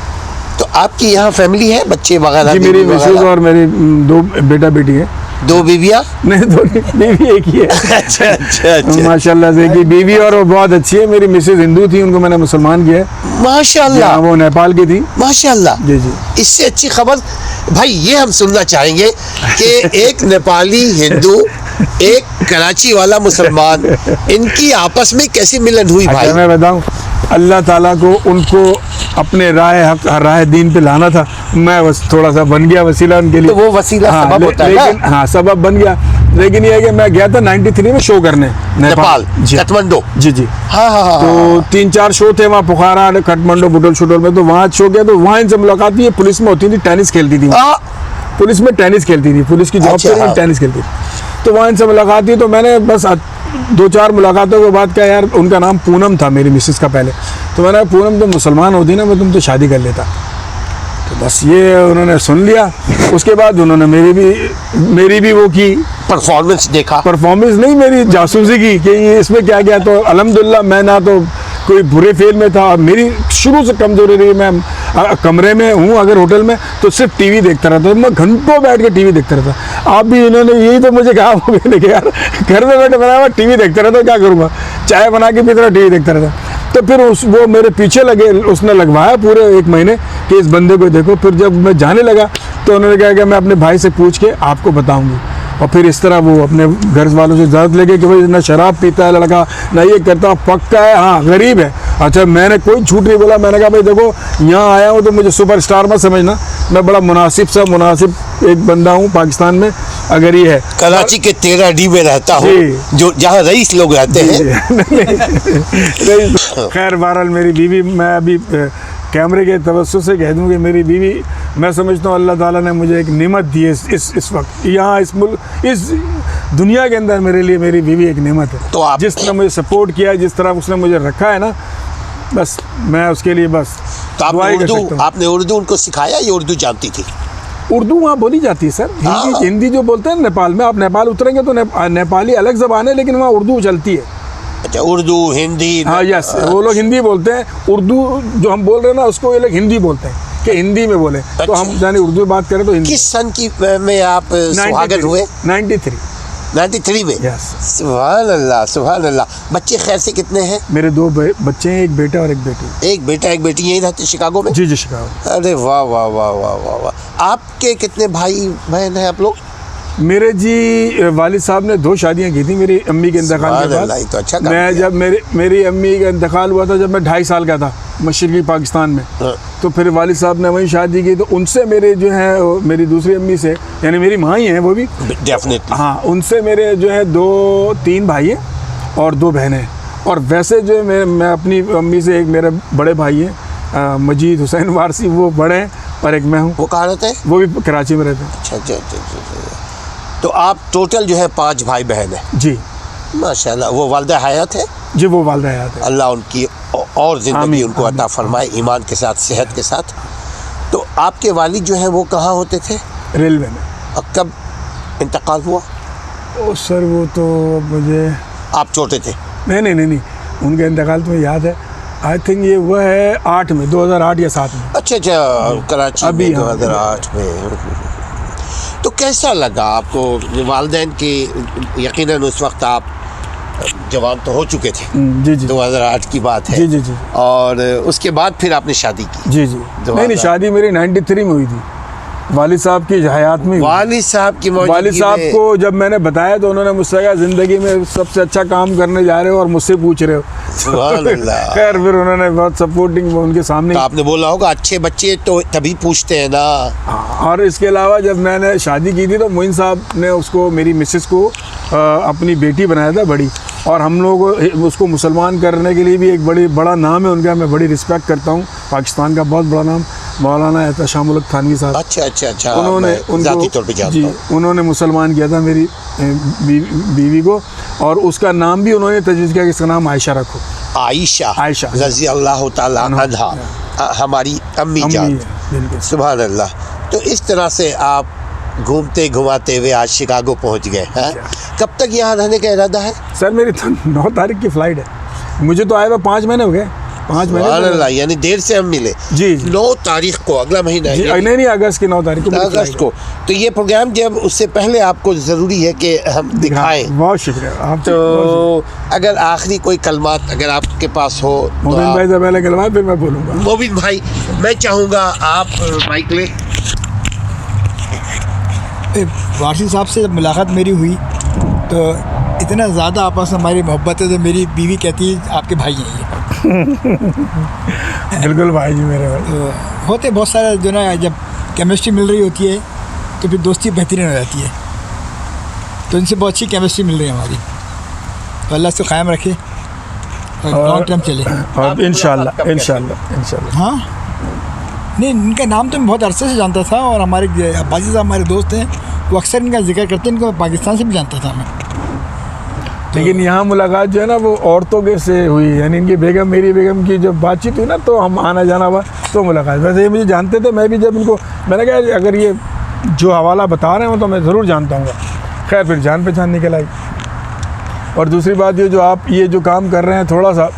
तो आपकी यहाँ फैमिली है, बच्चे वगैरह? जी मेरी मिसेज और मेरी दो बेटा बेटी है। दो बीवियाँ? नहीं, दो बीवी एक ही है। अच्छा अच्छा अच्छा, माशाल्लाह से एक ही बीवी, और वो बहुत अच्छी है। मेरी मिसेज हिंदू थी, उनको मैंने मुसलमान किया है। माशाल्लाह। वो नेपाल की थी। माशाल्लाह। जी जी। इससे अच्छी खबर भाई ये हम सुनना चाहेंगे कि एक नेपाली हिंदू, एक कराची वाला मुसलमान, इनकी आपस में कैसी मिलन हुई भाई? मैं बताऊं, अल्लाह ताला को उनको अपने राह दीन पे लाना था, मैं बस थोड़ा सा बन गया वसीला उनके लिए। तो वो वसीला सबब होता है लेकिन ना? हाँ सबब बन गया, लेकिन ये है कि मैं गया था 93 में शो करने नेपाल, काठमांडू। जी जी हाँ हाँ हाँ। तो 3-4 शो थे वहाँ, पोखरा, काठमांडू, बुटोल शुटोल में, तो वहाँ शो किया, तो वहाँ इनसे मुलाकात हुई। पुलिस में होती थी, टेनिस खेलती थी, पुलिस में टेनिस खेलती थी, पुलिस की जॉब पे टेनिस खेलती थी। तो वहाँ इनसे मुलाकात हुई, तो मैंने बस 2-4 मुलाकातों के बाद क्या यार, उनका नाम पूनम था मेरी मिसेस का पहले, तो मैंने पूनम तुम मुसलमान होती ना, मैं तुम तो शादी कर लेता। तो बस ये उन्होंने सुन लिया। उसके बाद उन्होंने मेरी भी वो की परफॉर्मेंस देखा। परफॉर्मेंस नहीं, मेरी जासूसी की कि ये इसमें क्या गया। तो अल्हम्दुलिल्लाह मैं ना तो कोई बुरे फेल में था, और मेरी शुरू से कमजोरी रही, मैं कमरे में हूँ अगर होटल में तो सिर्फ टीवी देखता रहता, मैं घंटों बैठ के टीवी देखता रहता। आप भी इन्होंने यही तो मुझे कहा मैंने कि यार घर में बैठे बना टीवी देखता रहता, क्या करूँगा, चाय बना के पीता टीवी देखता रहता। तो फिर वो मेरे पीछे लगे, उसने लगवाया पूरे 1 महीने कि इस बंदे को देखो। फिर जब मैं जाने लगा तो उन्होंने कहा कि मैं अपने भाई से पूछ के आपको बताऊंगी, और फिर इस तरह वो अपने घर वालों से इजाज़त लेके कि भाई ना शराब पीता है लड़का, ना ये करता, पक्का है, हाँ गरीब है। अच्छा मैंने कोई झूठ नहीं बोला, मैंने कहा भाई देखो यहाँ आया हूँ तो मुझे सुपरस्टार मत समझना, मैं बड़ा मुनासिब एक बंदा हूँ पाकिस्तान में। अगर ये है कराची के 13D में रहता हूँ, जो जहाँ रईस लोग रहते हैं। खैर बहरहाल मेरी बीवी, मैं अभी कैमरे के तवज्जो से कह दूँ कि मेरी बीवी, मैं समझता हूँ अल्लाह ताला ने मुझे एक नेमत दी है इस वक्त यहाँ, इस मुल्क, इस दुनिया के अंदर मेरे लिए मेरी बीवी एक नेमत है। तो आप जिस तरह मुझे सपोर्ट किया है, जिस तरह उसने मुझे रखा है ना, बस मैं उसके लिए बस आपने उर्दू उनको सिखाया, ये उर्दू जानती थी? उर्दू वहाँ बोली जाती है सर, हिंदी जो बोलते हैं नेपाल में, आप नेपाल उतरेंगे तो नेपाली अलग ज़बान है, लेकिन वहाँ उर्दू चलती है। अच्छा, उर्दू हिंदी? हाँ यस, वो लोग हिंदी बोलते हैं, उर्दू जो हम बोल रहे हैं ना उसको ये लोग हिंदी बोलते हैं कि हिंदी में बोले। तो हम जाने उर्दू में बात करें तो हिंदी। किस सन की में आप सुहागन हुए? 93 में। यस। सुभान अल्लाह सुभान अल्लाह। बच्चे खैर से कितने हैं? मेरे 2 बच्चे हैं, एक बेटा और एक बेटी। एक बेटा एक बेटी, यहीं रहते शिकागो में? जी जी शिकागो। अरे वाह वाह वाह वाह वाह वाह। आपके कितने भाई बहन हैं आप लोग? मेरे जी वालिद साहब ने 2 शादियां की थी मेरी अम्मी के इंतकाल के बाद। तो अच्छा मैं जब मेरी अम्मी का इंतकाल हुआ था जब मैं 2.5 साल का था, मशरक़ी पाकिस्तान में। तो फिर वालिद साहब ने वहीं शादी की, तो उनसे मेरे जो है मेरी दूसरी अम्मी से, यानी मेरी माँ ही हैं वो भी डेफिनेटली, हाँ, उनसे मेरे जो है 2-3 भाई हैं और 2 बहनें हैं। और वैसे जो मैं अपनी अम्मी से, एक मेरे बड़े भाई हैं मजीद हुसैन वारसी, वो बड़े हैं, और एक मैं हूँ। वो कहाँ रहते हैं? वो भी कराची में रहते हैं। अच्छा अच्छा अच्छा अच्छा। तो आप टोटल जो है 5 भाई बहन हैं? जी माशाल्लाह। वो वालिदा हयात है? जी, वो वालिदा हयात है। अल्लाह उनकी और ज़िंदगी आमीन, उनको अता फरमाए, ईमान के साथ, सेहत के साथ। तो आपके वालिद जो है वो कहाँ होते थे? रेलवे में। और कब इंतकाल हुआ? ओ सर, वो तो मुझे, आप छोटे थे? नहीं, उनका इंतकाल तो याद है। आई थिंक ये हुआ है 8 में, 2008 या 7 में। अच्छा अच्छा, कराची अभी में 2008 में। तो कैसा लगा आपको वालिदैन की? यकीनन उस वक्त आप जवान तो हो चुके थे। जी जी, 2008 की बात है। जी जी जी। और उसके बाद फिर आपने शादी की? जी जी। नहीं, शादी मेरी 93 में हुई थी, वालिद साहब की हयात में। वालिद साहब की मौजूदगी वालिद साहब में? को जब मैंने बताया तो उन्होंने मुझसे कहा ज़िंदगी में सबसे अच्छा काम करने जा रहे हो और मुझसे पूछ रहे हो। सुभान अल्लाह। खैर, फिर उन्होंने बहुत सपोर्टिंग उनके सामने। तो आपने बोला होगा अच्छे बच्चे तो तभी पूछते हैं ना। और इसके अलावा जब मैंने शादी की थी तो मोइन साहब ने उसको, मेरी मिसेस को अपनी बेटी बनाया था बड़ी, और हम लोग उसको मुसलमान करने के लिए भी एक बड़ा नाम है उनका, मैं बड़ी रिस्पेक्ट करता हूँ। पाकिस्तान का बहुत बड़ा नाम, मौलाना एहतशाम उल हक थानवी साहब। अच्छा अच्छा अच्छा। उन्होंने ज़ाती तौर पे जानता हूँ। उन्होंने मुसलमान किया था मेरी बीवी को, और उसका नाम भी उन्होंने तजवीज़ किया कि इसका नाम आयशा रखो। आयशा रज़ी अल्लाह ताला अन्हा, हमारी अम्मी जान। सुभान अल्लाह। तो इस तरह से आप घूमते घुमाते हुए आज शिकागो पहुंच गए हैं। कब तक यहाँ रहने का इरादा है? सर, मेरी तो 9 तारीख की फ़्लाइट है। मुझे तो आए हुए 5 महीने हो गए। 5 महीने, यानी देर से हम मिले। जी। 9 तारीख को, अगला महीना है? नहीं, अगस्त की 9 तारीख को। अगस्त को। तो ये प्रोग्राम जब, उससे पहले आपको ज़रूरी है कि हम दिखाएं। बहुत शुक्रिया आप। तो अगर आखिरी कोई कलमात अगर आपके पास हो तो मोबिन भाई से पहले कलमात फिर मैं बोलूँगा। मोबिन भाई, मैं चाहूँगा आप माइक ले। वारसी साहब से जब मुलाकात मेरी हुई तो इतना ज़्यादा आपस में हमारी मोहब्बत है, तो मेरी बीवी कहती है आपके भाई हैं ये। बिल्कुल भाई जी, मेरे भाई। तो होते बहुत सारे जो ना, जब केमिस्ट्री मिल रही होती है तो फिर दोस्ती बेहतरीन हो जाती है। तो इनसे बहुत अच्छी केमिस्ट्री मिल रही है हमारी, तो अल्लाह इसको कायम रखे और लॉन्ग टर्म चले। और इंशाल्लाह। हाँ, नहीं, इनका नाम तो मैं बहुत अरसे से जानता था, और हमारे अब्बासी साहब हमारे दोस्त हैं, वो अक्सर इनका जिक्र करते हैं। इनको पाकिस्तान से भी जानता था मैं। लेकिन यहाँ मुलाकात जो है ना वो औरतों के से हुई, यानी इनकी बेगम, मेरी बेगम की जब बातचीत हुई ना तो हम आना जाना हुआ तो मुलाकात। वैसे ये मुझे जानते थे, मैं भी जब इनको, मैंने कहा अगर ये जो हवाला बता रहे हो तो मैं ज़रूर जानता हूँ। खैर, फिर जान पहचान निकल आई। और दूसरी बात ये, जो आप ये जो काम कर रहे हैं, थोड़ा सा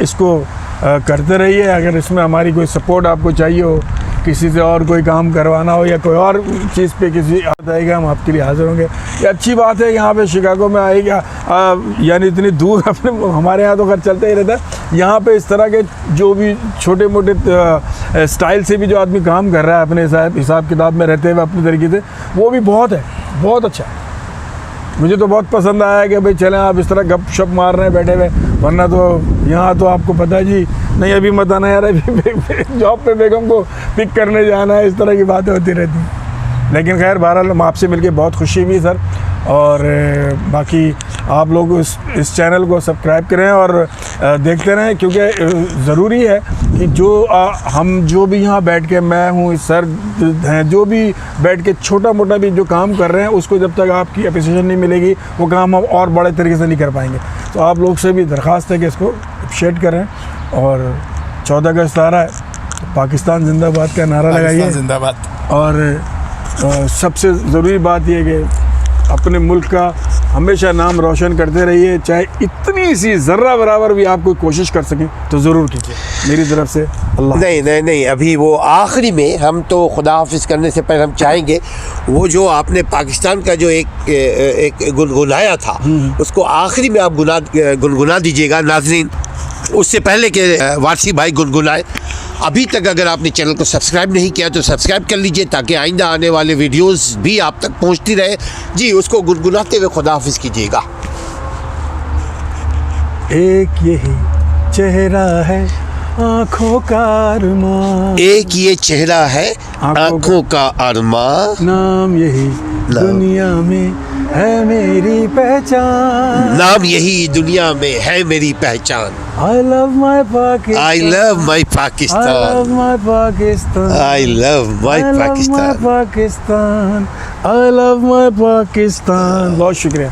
इसको करते रहिए। अगर इसमें हमारी कोई सपोर्ट आपको चाहिए हो, किसी से और कोई काम करवाना हो या कोई और चीज़ पे किसी आता है, हम आपके लिए हाज़िर होंगे। ये अच्छी बात है, यहाँ पे शिकागो में आएगा, यानी इतनी दूर अपने, हमारे यहाँ तो घर चलता ही रहता है। यहाँ पे इस तरह के जो भी छोटे मोटे स्टाइल से भी जो आदमी काम कर रहा है अपने हिसाब किताब में रहते हुए अपने तरीके से, वो भी बहुत है, बहुत अच्छा है। मुझे तो बहुत पसंद आया कि भाई चलें आप इस तरह गपशप मार रहे हैं बैठे हुए, वरना तो यहाँ तो आपको पता है जी, नहीं अभी मत आना यार, अभी जॉब पे बेगम को पिक करने जाना है, इस तरह की बातें होती रहती हैं। लेकिन खैर, बहरहाल आपसे मिलके बहुत खुशी हुई सर। और बाकी आप लोग इस चैनल को सब्सक्राइब करें और देखते रहें, क्योंकि ज़रूरी है कि हम जो भी यहाँ बैठ के, मैं हूँ, सर हैं, जो भी बैठ के छोटा मोटा भी जो काम कर रहे हैं, उसको जब तक आपकी अप्रिसिएशन नहीं मिलेगी वो काम हम और बड़े तरीके से नहीं कर पाएंगे। तो आप लोग से भी दरख्वास्त है कि इसको अप्रिशिएट करें। और 14 अगस्त आ रहा है, तो पाकिस्तान जिंदाबाद का नारा लगाइए। जिंदाबाद। और सबसे ज़रूरी बात यह है कि अपने मुल्क का हमेशा नाम रोशन करते रहिए, चाहे इतनी सी ज़र्रा बराबर भी आप कोई कोशिश कर सकें तो ज़रूर कीजिए। मेरी तरफ से अल्लाह। नहीं, अभी वो आखिरी में हम तो खुदा हाफिज़ करने से पहले हम चाहेंगे वो जो आपने पाकिस्तान का जो एक गुनगुनाया था, उसको आखिरी में आप गुनगुना दीजिएगा नाज़रीन, उससे पहले कि वारसी भाई गुनगुनाए। अभी तक अगर आपने चैनल को सब्सक्राइब नहीं किया तो सब्सक्राइब कर लीजिए, ताकि आइंदा आने वाले वीडियोस भी आप तक पहुंचती रहे। जी, उसको गुनगुनाते हुए खुदा हाफिज़ कीजिएगा। एक यही चेहरा है आँखों का अरमां, एक ये चेहरा है आँखों का अरमां, नाम यही दुनिया में है मेरी पहचान। नाम यही दुनिया में है मेरी पहचान। I love my Pakistan. I love my I love Pakistan. my Pakistan. I love my I love my Pakistan. Pakistan. I love my Pakistan. बहुत शुक्रिया।